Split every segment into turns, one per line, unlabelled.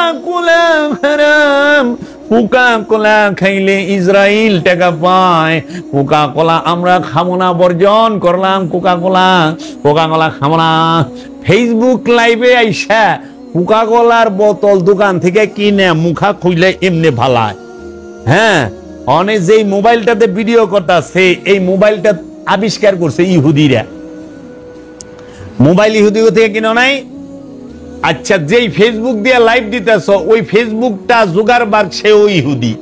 Coca-Cola হারাম, Coca-Cola খাইলে Israel টাকা পায়, কোকা-কোলা আমরা খাবো না, বর্জন করলাম কোকা-কোলা, কোকা-কোলা খাবো না। ফেসবুক লাইভে আইসা কোকা-কোলার বোতল দোকান থেকে কিনে মুখা খুইলে এমনি ভালায়। হ্যাঁ, অনেক যেই মোবাইলটাতে ভিডিও করতেছে, এই মোবাইলটা আবিষ্কার করছে ইহুদিরা। মোবাইল ইহুদি থেকে কিনো নাই? আচ্ছা, যেই ফেসবুক দিয়ে লাইভ দিতেছ, ওই ফেসবুকটা জুগারবার্গ, সেও ইহুদি।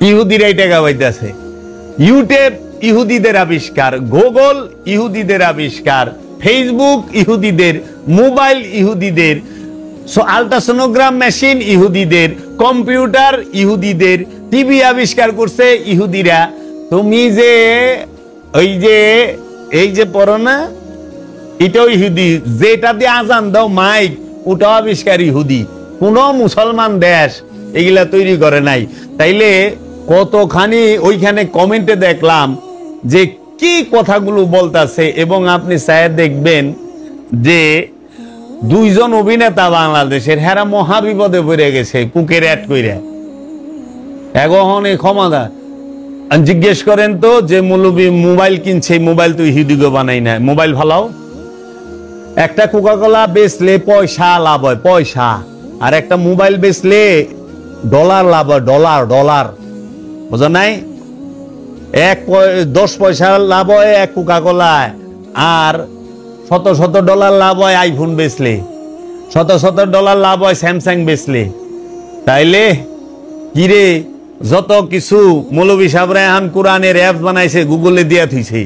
ইহুদিরাই টাকা পাইতেছে। ইউটিউব ইহুদিদের আবিষ্কার, গুগল ইহুদিদের আবিষ্কার, ফেসবুক ইহুদিদের, মোবাইল ইহুদিদের, আল্ট্রাসোনোগ্রাম মেশিন ইহুদিদের, কম্পিউটার ইহুদিদের, টিভি আবিষ্কার করছে ইহুদিরা। তুমি যে ওই যে এই যে পড়ো না, এটাও ইহুদি। যেটা দিয়ে আজান দাও মাইক, ওটাও আবিষ্কার ইহুদি। কোন মুসলমান দেশ এগুলা তৈরি করে নাই। তাইলে কতখানি ওইখানে কমেন্টে দেখলাম যে কি কথাগুলো বলতাছে, এবং আপনি চাই দেখবেন যে দুইজন অভিনেতা বাংলাদেশের, হেরা মহাবিপদে পড়ে গেছে কুকের অ্যাড কইরা। এখন ক্ষমতা জিজ্ঞেস করেন তো, যে মৌলবী মোবাইল কিনছে, মোবাইল তো ইহুদিগো বানাই না, মোবাইল ভালাও। একটা কোকা-কোলা বেচলে পয়সা লাভ হয়, পয়সা। আর একটা মোবাইল বেচলে ডলার লাভ হয়, ডলার ডলার। বুঝো নাই? 10 পয়সা লাভ হয় এক কোকা-কোলায়, আর শত শত ডলার লাভ হয় আইফোন বেচলে, শত শত ডলার লাভ হয় স্যামসাং বেচলে। তাইলে কিরে, যত কিছু মৌলবী সাহেবরা এখন কোরআনের অ্যাপ বানাইছে, গুগলে দিয়া থইছে।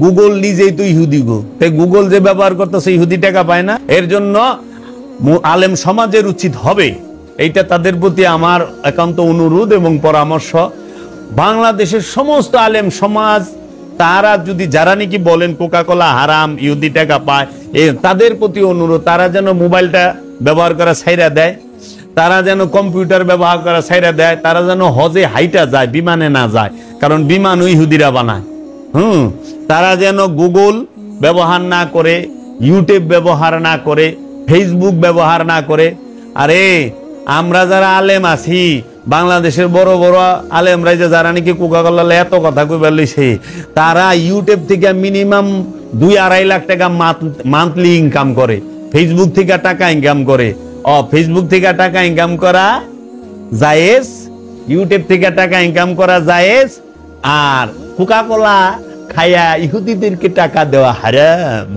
গুগল নিজেই তো ইহুদি গো। গুগল যে ব্যবহার করতেছে, ইহুদি টাকা পায় না? এর জন্য আলেম সমাজের উচিত হবে, এইটা তাদের প্রতি আমার একান্ত অনুরোধ এবং পরামর্শ, বাংলাদেশের সমস্ত আলেম সমাজ, তারা যদি, যারা নাকি বলেন কোকা-কোলা হারাম, ইহুদি টাকা পায়, তাদের প্রতি অনুরোধ, তারা যেন মোবাইলটা ব্যবহার করা ছাইরা দেয়, তারা যেন কম্পিউটার ব্যবহার করা ছাইরা দেয়, তারা যেন হজে হাইটা যায়, বিমানে না যায়, কারণ বিমানও ইহুদিরা বানায়। তারা যেন গুগল ব্যবহার না করে, ইউটিউব ব্যবহার না করে, ফেসবুক ব্যবহার না করে। আরে আমরা যারা আলেম আছি, বাংলাদেশের বড় বড় আলেমরা যে যারা নাকি কোকা-কোলা এত কথা কইবার লইছে, তারা ইউটিউব থেকে মিনিমাম 2-2.5 লাখ টাকা মান্থলি ইনকাম করে, ফেসবুক থেকে টাকা ইনকাম করে। ফেসবুক থেকে টাকা ইনকাম করা জায়েজ, ইউটিউব থেকে টাকা ইনকাম করা জায়েজ, আর কোকা-কোলা খায়া ইহুদিদেরকে টাকা দেওয়া হারাম।